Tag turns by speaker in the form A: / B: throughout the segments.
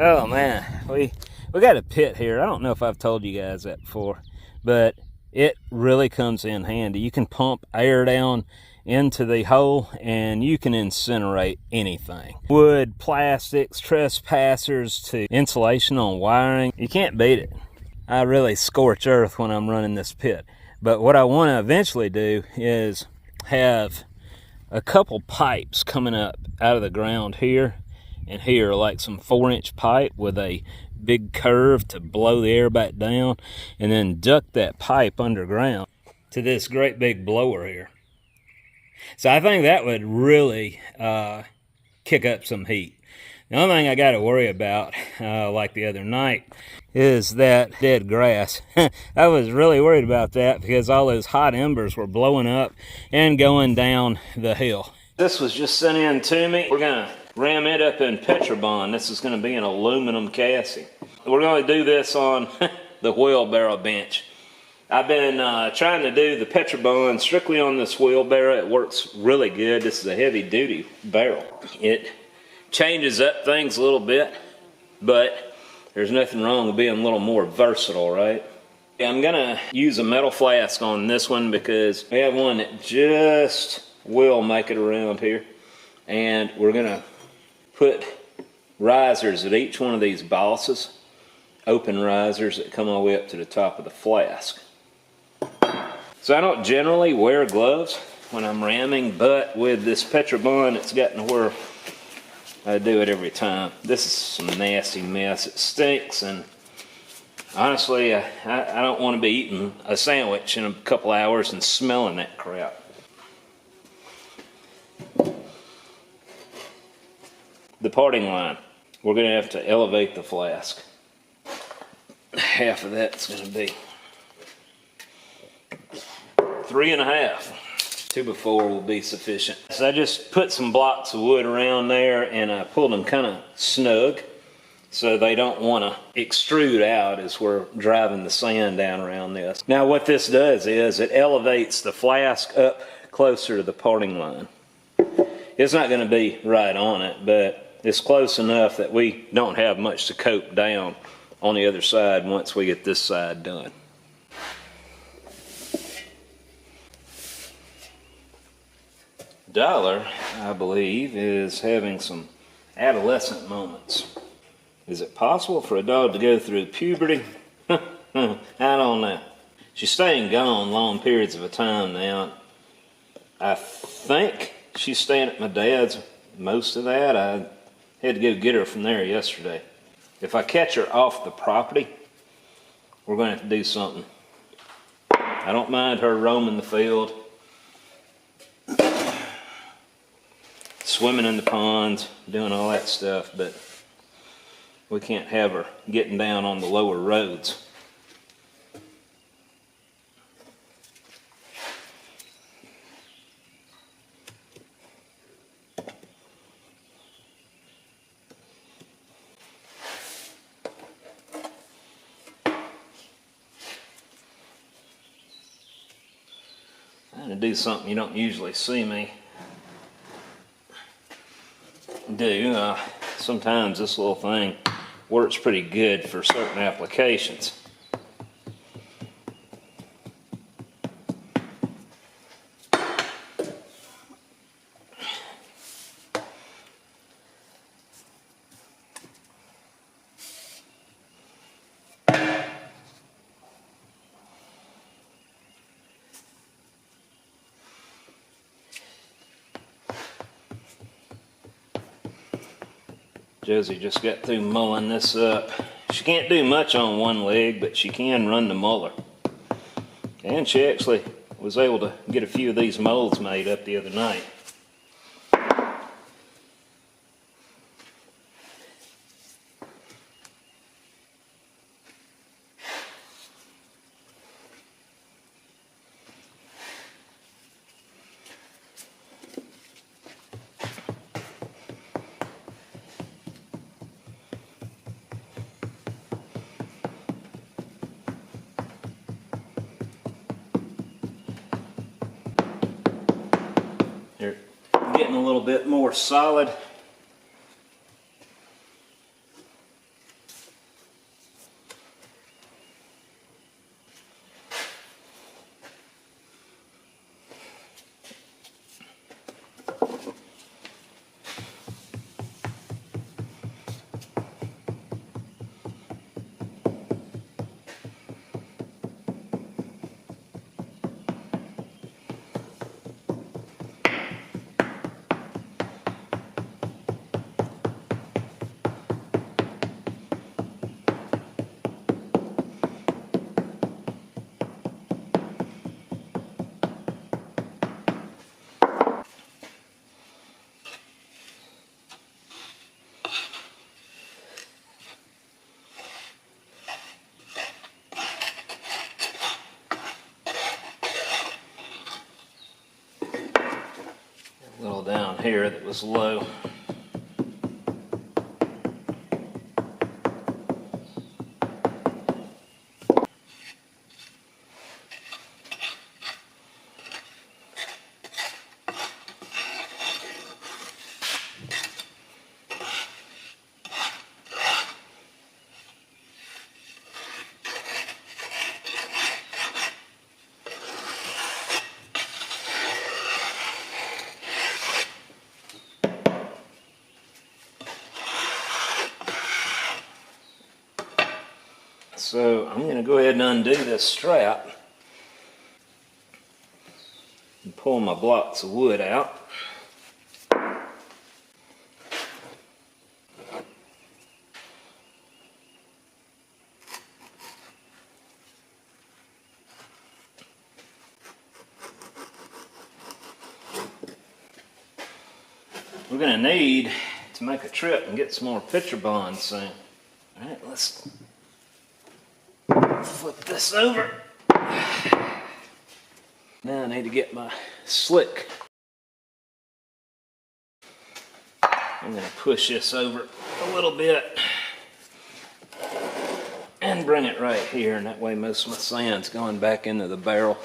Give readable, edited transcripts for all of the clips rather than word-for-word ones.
A: Oh man, we got a pit here. I don't know if I've told you guys that before, but it really comes in handy. You can pump air down into the hole and you can incinerate anything. Wood, plastics, trespassers to insulation on wiring. You can't beat it. I really scorch earth when I'm running this pit. But what I want to eventually do is have a couple pipes coming up out of the ground here and here, like some 4-inch pipe with a big curve to blow the air back down, and then duct that pipe underground to this great big blower here. So I think that would really kick up some heat. The only thing I got to worry about, like the other night, is that dead grass. I was really worried about that because all those hot embers were blowing up and going down the hill. This was just sent in to me. We're going to ram it up in Petrobond. This is going to be an aluminum casting. We're going to do this on the wheelbarrow bench. I've been trying to do the Petrobond strictly on this wheelbarrow. It works really good. This is a heavy duty barrel. It changes up things a little bit, but there's nothing wrong with being a little more versatile, right? I'm going to use a metal flask on this one because we have one that just will make it around here. And we're going to put risers at each one of these bosses, open risers that come all the way up to the top of the flask. So I don't generally wear gloves when I'm ramming, but with this Petrobond, it's gotten to where I do it every time. This is some nasty mess. It stinks, and honestly, I don't want to be eating a sandwich in a couple hours and smelling that crap. The parting line, we're going to have to elevate the flask. Half of that's going to be 3.5. 2x4 will be sufficient. So I just put some blocks of wood around there and I pulled them kind of snug so they don't want to extrude out as we're driving the sand down around this. Now what this does is it elevates the flask up closer to the parting line. It's not going to be right on it, but it's close enough that we don't have much to cope down on the other side once we get this side done. Dollar, I believe, is having some adolescent moments. Is it possible for a dog to go through puberty? I don't know. She's staying gone long periods of a time now. I think she's staying at my dad's most of that. I had to go get her from there yesterday. If I catch her off the property, we're going to have to do something. I don't mind her roaming the field, swimming in the ponds, doing all that stuff, but we can't have her getting down on the lower roads. I'm going to do something you don't usually see me do. Sometimes this little thing works pretty good for certain applications. Josie just got through mulling this up. She can't do much on one leg, but she can run the muller. And she actually was able to get a few of these molds made up the other night. They're getting a little bit more solid. A little down here that was low. So I'm going to go ahead and undo this strap and pull my blocks of wood out. We're going to need to make a trip and get some more picture bonds soon. All right, let's flip this over. Now I need to get my slick. I'm going to push this over a little bit and bring it right here, and that way most of my sand's going back into the barrel.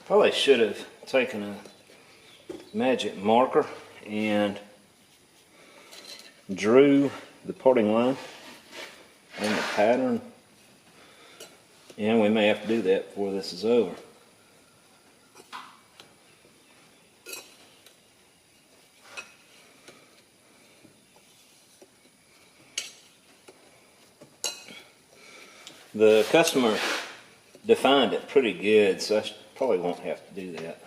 A: Probably should have taken a magic marker and drew the parting line and the pattern, and we may have to do that before this is over. The customer defined it pretty good, so I probably won't have to do that.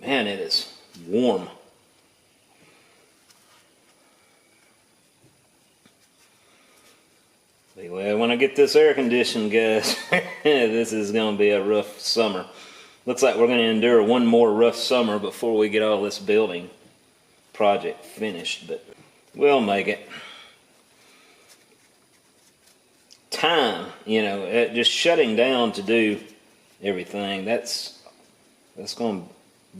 A: Man, it is warm. Well, when I get this air conditioned, guys, this is going to be a rough summer. Looks like we're going to endure one more rough summer before we get all this building project finished, but we'll make it. Time, you know, just shutting down to do everything, that's going to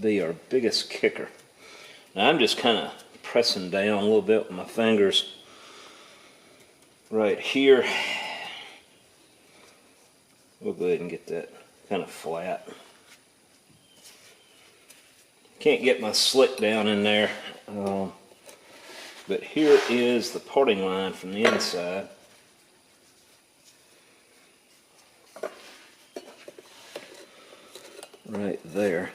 A: be our biggest kicker. Now I'm just kind of pressing down a little bit with my fingers right here. We'll go ahead and get that kind of flat. Can't get my slick down in there, but here is the parting line from the inside. Right there.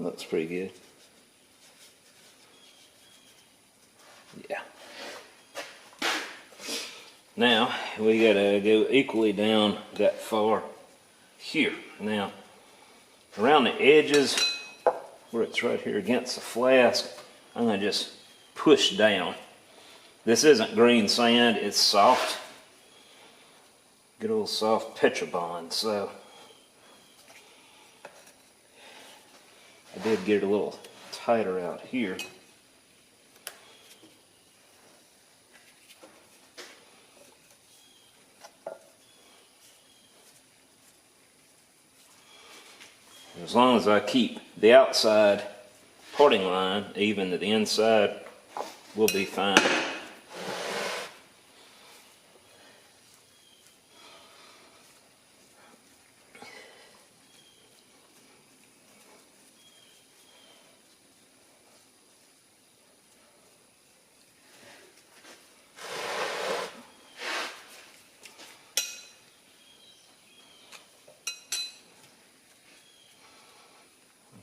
A: Looks pretty good. Yeah. Now we gotta go equally down that far here. Now around the edges where it's right here against the flask, I'm gonna just push down. This isn't green sand, it's soft. Good old soft Petrobond. So I did get it a little tighter out here. As long as I keep the outside parting line even to the inside, we'll be fine.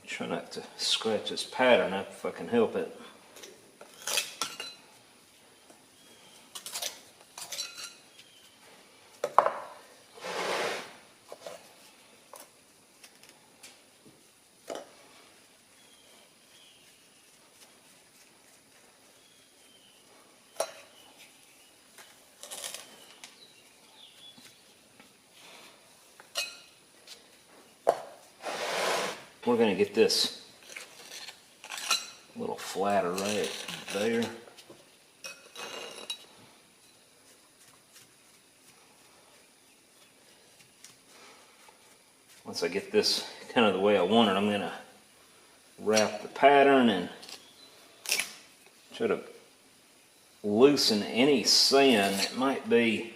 A: Try not to scratch this pattern up if I can help it. We're going to get this a little flatter right there. Once I get this kind of the way I want it, I'm going to wrap the pattern and try to loosen any sand that might be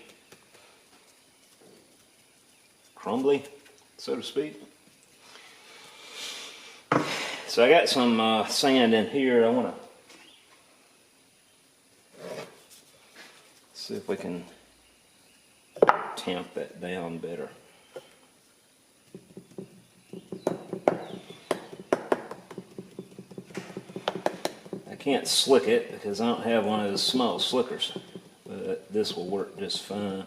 A: crumbly, so to speak. So I got some sand in here. I want to see if we can tamp that down better. I can't slick it because I don't have one of those small slickers, but this will work just fine.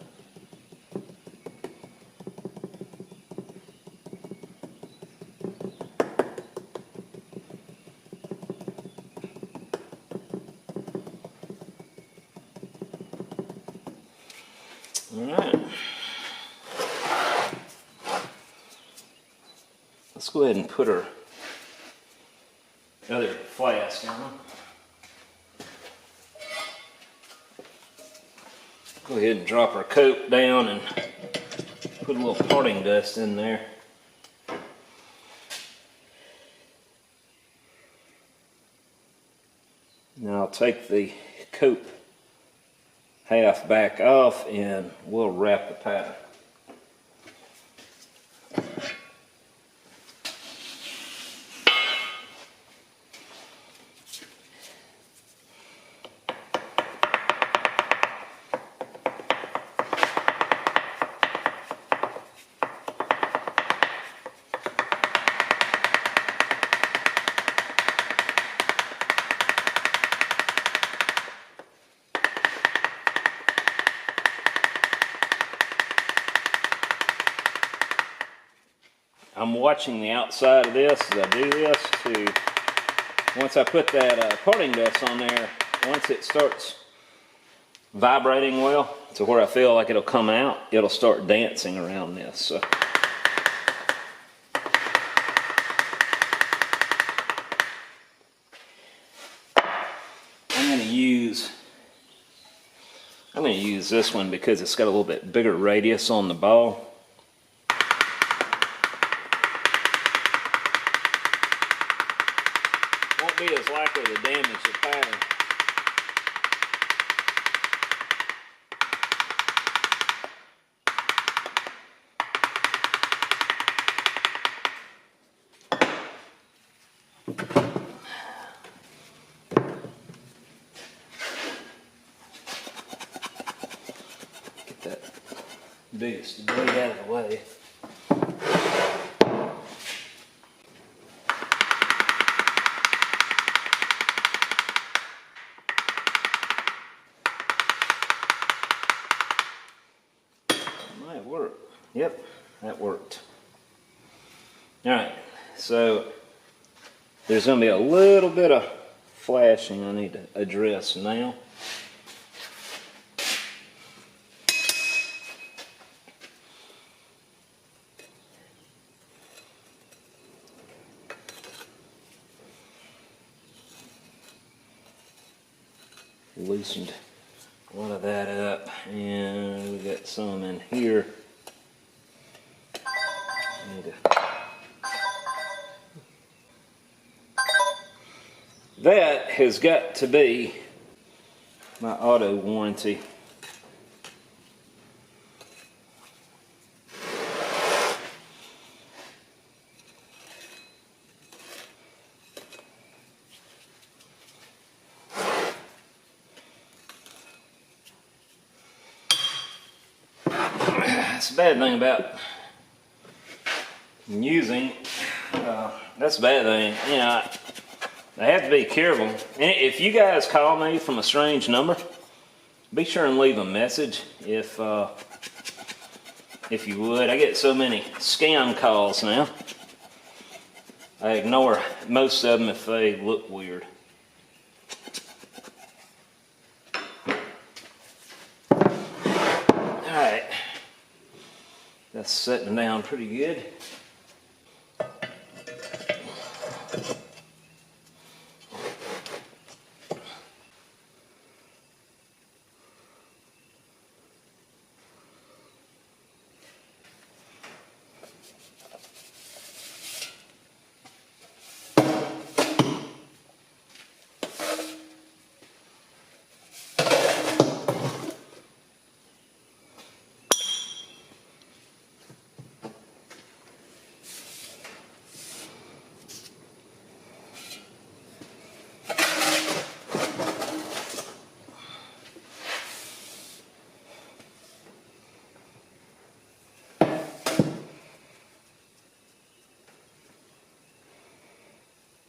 A: Alright, let's go ahead and put our other flask on. Go ahead and drop our coat down and put a little parting dust in there. Now I'll take the coat half back off and we'll wrap the pattern. I'm watching the outside of this as I do this to, once I put that parting dust on there, once it starts vibrating well to where I feel like it'll come out, it'll start dancing around this. So I'm going to use this one because it's got a little bit bigger radius on the ball. Be as likely to damage the pattern. Get that biggest debris out of the way. Yep, that worked. Alright, so there's going to be a little bit of flashing I need to address now. loosened a lot of that up, and we got some in here. That has got to be my auto warranty. That's the bad thing about using, that's the bad thing, you know, I have to be careful. And if you guys call me from a strange number, be sure and leave a message if you would. I get so many scam calls now. I ignore most of them if they look weird. Alright, that's setting down pretty good.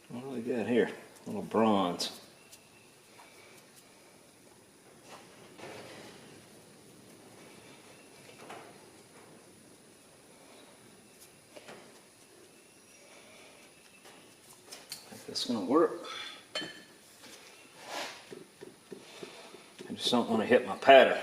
A: What do we got here? A little bronze. I think that's going to work. I just don't want to hit my pattern.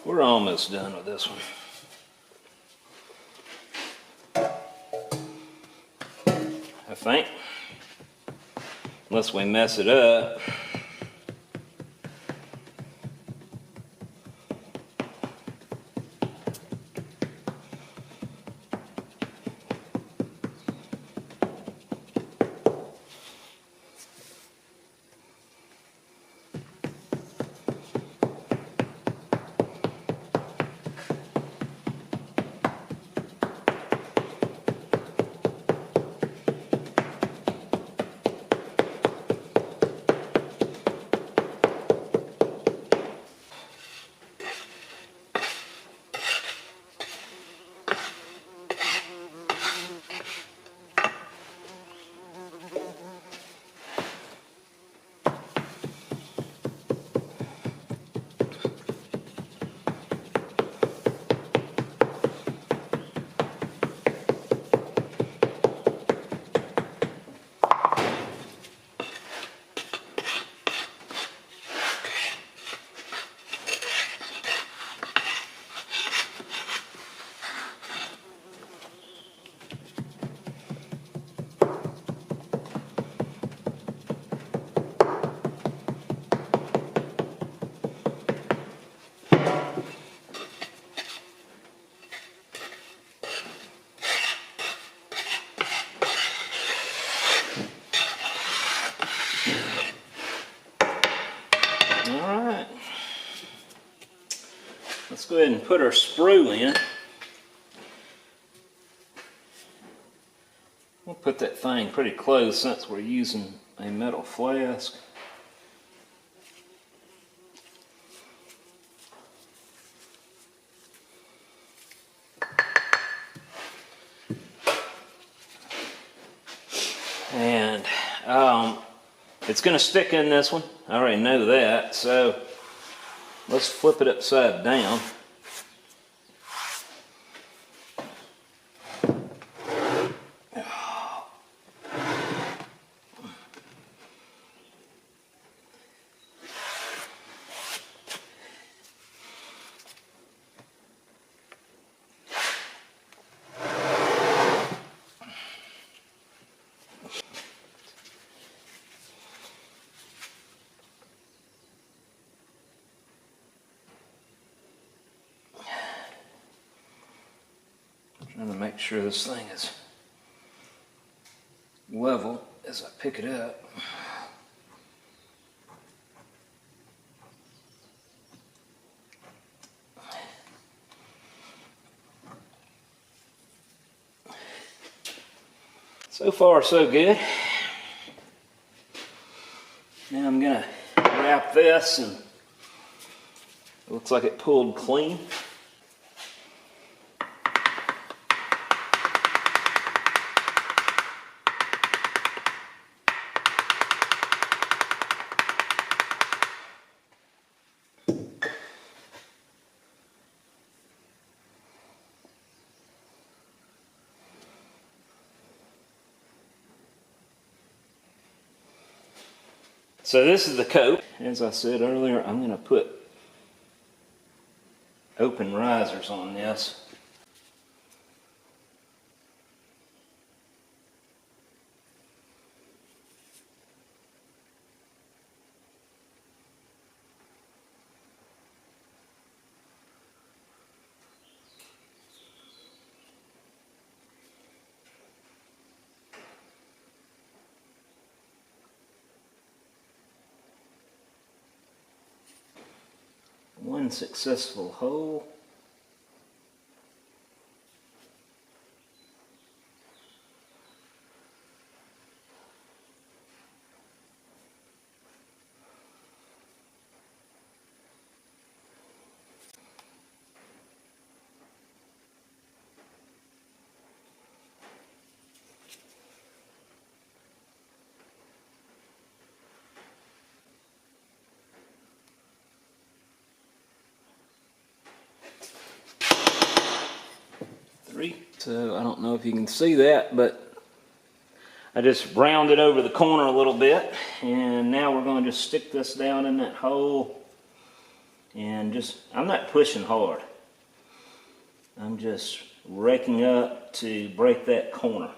A: We're almost done with this one. I think. Unless we mess it up. go ahead and put our sprue in. We'll put that thing pretty close since we're using a metal flask. And it's going to stick in this one. I already know that. So let's flip it upside down. Trying to make sure this thing is level as I pick it up. So far, so good. Now I'm going to wrap this, and it looks like it pulled clean. So this is the coat. As I said earlier, I'm going to put open risers on this. One successful hole. So I don't know if you can see that, but I just rounded over the corner a little bit, and now we're going to just stick this down in that hole, and I'm not pushing hard. I'm just raking up to break that corner.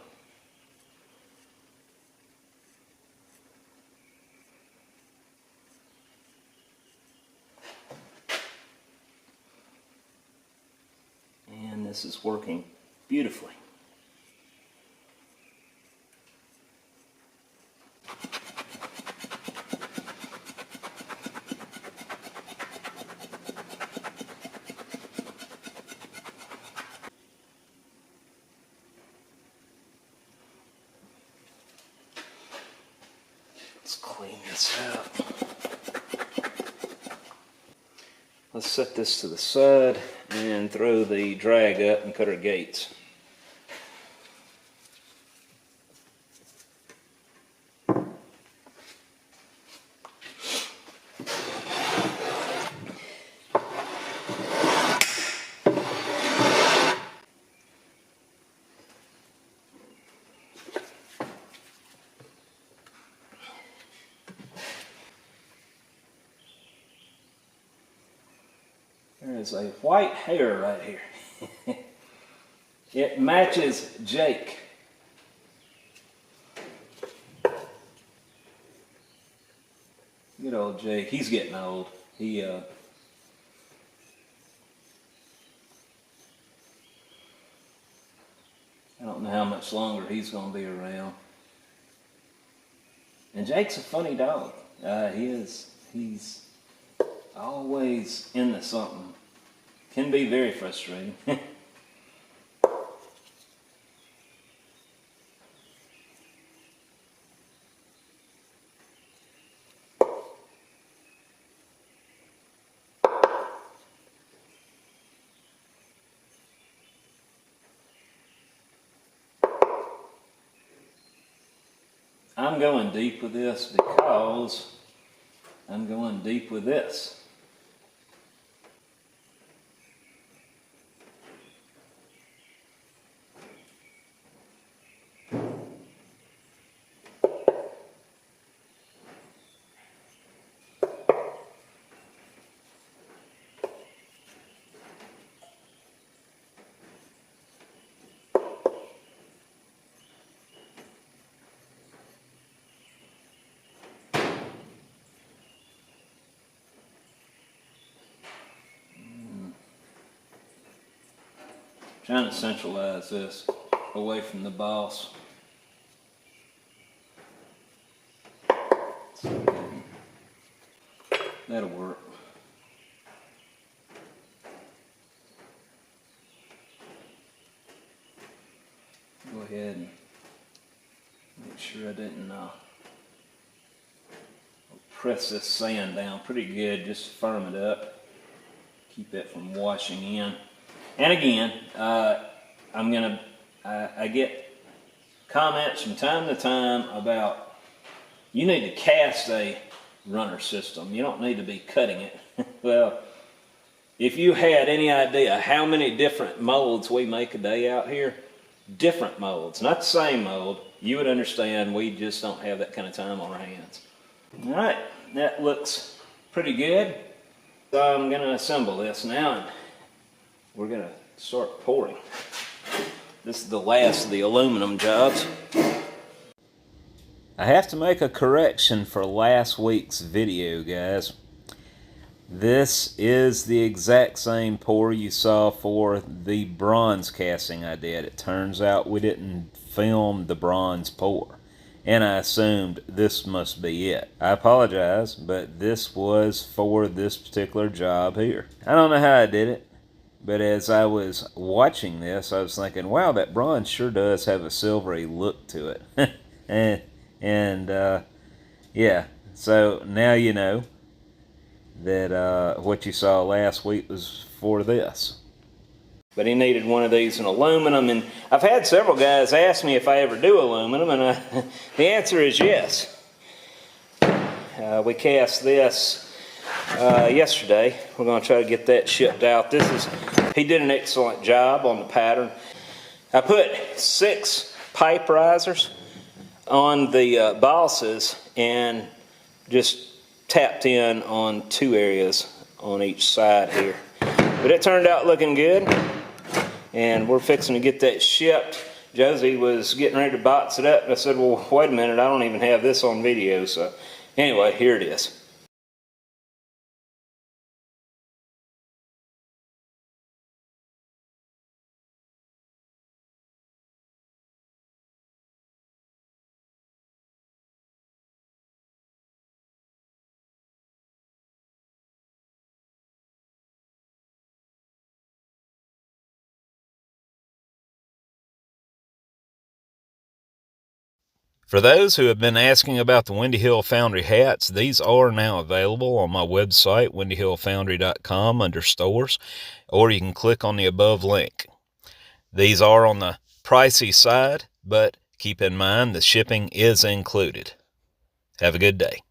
A: And this is working beautifully. Let's clean this up. Let's set this to the side and throw the drag up and cut our gates. There is a white hair right here. It matches Jake. Good old Jake. He's getting old. I don't know how much longer he's going to be around. And Jake's a funny dog. He's always into something. Can be very frustrating. I'm going deep with this because I'm going deep with this. Trying to centralize this away from the boss. That'll work. Go ahead and make sure I didn't press this sand down pretty good, just firm it up. Keep it from washing in. And again, I get comments from time to time about you need to cast a runner system. You don't need to be cutting it. Well, if you had any idea how many different molds we make a day out here, different molds, not the same mold, you would understand we just don't have that kind of time on our hands. All right, that looks pretty good. So I'm going to assemble this now, and we're going to start pouring. This is the last of the aluminum jobs. I have to make a correction for last week's video, guys. This is the exact same pour you saw for the bronze casting I did. It turns out we didn't film the bronze pour, and I assumed this must be it. I apologize, but this was for this particular job here. I don't know how I did it, but as I was watching this, I was thinking, wow, that bronze sure does have a silvery look to it. Yeah, so now you know that what you saw last week was for this. But he needed one of these in aluminum, and I've had several guys ask me if I ever do aluminum, and the answer is yes. We cast this yesterday. We're going to try to get that shipped out. He did an excellent job on the pattern. I put 6 pipe risers on the bosses and just tapped in on 2 areas on each side here. But it turned out looking good, and we're fixing to get that shipped. Josie was getting ready to box it up, and I said, well, wait a minute, I don't even have this on video. So anyway, here it is. For those who have been asking about the Windy Hill Foundry hats, these are now available on my website, windyhillfoundry.com, under stores, or you can click on the above link. These are on the pricey side, but keep in mind the shipping is included. Have a good day.